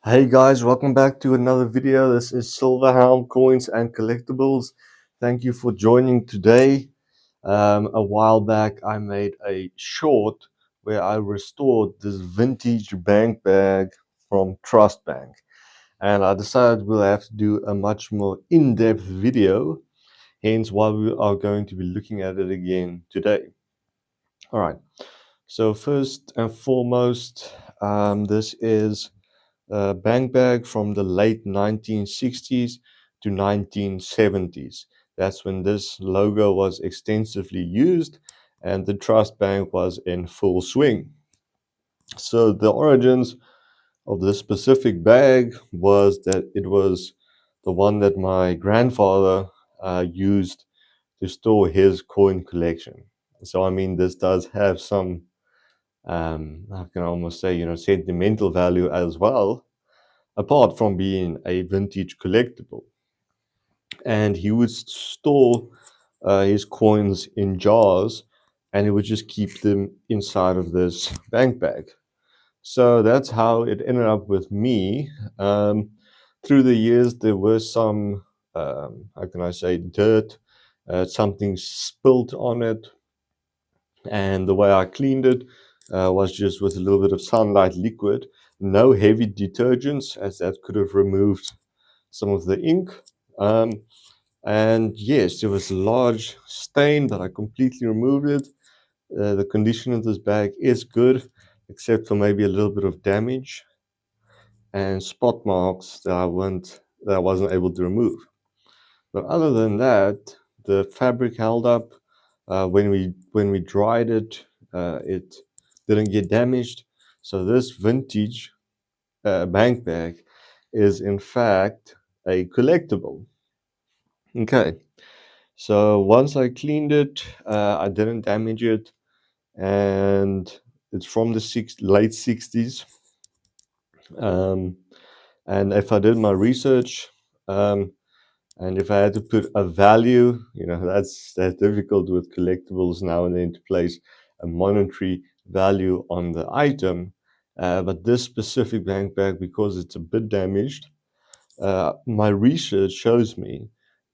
Hey guys, welcome back to another video. This is SilverHelm Coins and Collectibles. Thank you for joining today. A while back I made a short where I restored this vintage bank bag from Trust Bank. And I decided we'll have to do a much more in-depth video, hence why we are going to be looking at it again today. Alright, so first and foremost, this is a bank bag from the late 1960s to 1970s. That's when this logo was extensively used and the Trust Bank was in full swing. So the origins of this specific bag was that it was the one that my grandfather used to store his coin collection. So I mean, this does have some, I can almost say, sentimental value as well, apart from being a vintage collectible. And he would store his coins in jars and he would just keep them inside of this bank bag. So that's how it ended up with me. Through the years, there were some, how can I say, dirt, something spilt on it. And the way I cleaned it was just with a little bit of sunlight liquid, no heavy detergents, as that could have removed some of the ink. And yes, there was a large stain, but I completely removed it. The condition of this bag is good, except for maybe a little bit of damage and spot marks that I wasn't able to remove. But other than that, the fabric held up. When we dried it, it didn't get damaged. So this vintage bank bag is in fact a collectible. Okay, so once I cleaned it, I didn't damage it, and it's from the late 60s. And if I did my research, and if I had to put a value, that's difficult with collectibles now and then to place a monetary value on the item. But this specific bank bag, because it's a bit damaged, my research shows me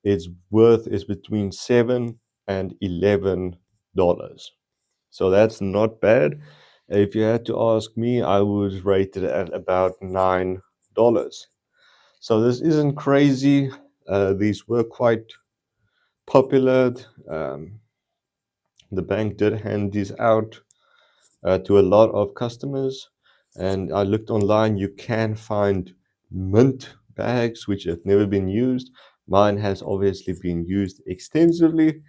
its worth is between $7 and $11. So that's not bad. If you had to ask me, I would rate it at about $9. So this isn't crazy. These were quite popular. Um, the bank did hand these out to a lot of customers. And I looked online, you can find mint bags which have never been used. Mine has obviously been used extensively,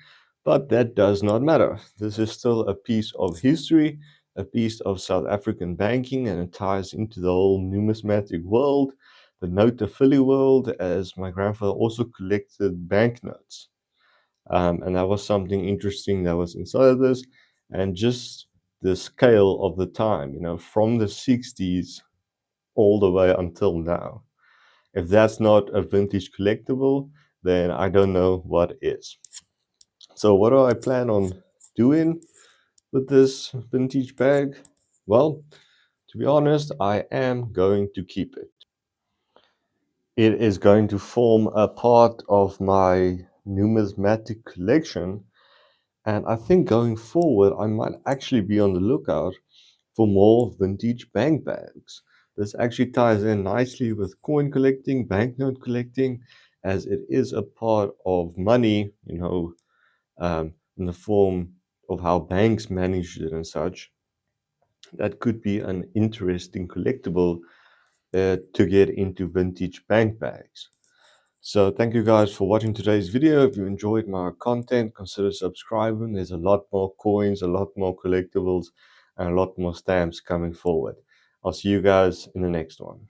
but that does not matter. This is still a piece of history, a piece of South African banking, and it ties into the whole numismatic world, the notability world, as my grandfather also collected banknotes. And that was something interesting that was inside of this. And just the scale of the time, from the 60s all the way until now. If that's not a vintage collectible, then I don't know what is. So what do I plan on doing with this vintage bag? Well, to be honest, I am going to keep it. It is going to form a part of my numismatic collection. And I think going forward, I might actually be on the lookout for more vintage bank bags. This actually ties in nicely with coin collecting, banknote collecting, as it is a part of money, in the form of how banks manage it and such. That could be an interesting collectible to get into vintage bank bags. So thank you guys for watching today's video. If you enjoyed my content, consider subscribing. There's a lot more coins, a lot more collectibles, and a lot more stamps coming forward. I'll see you guys in the next one.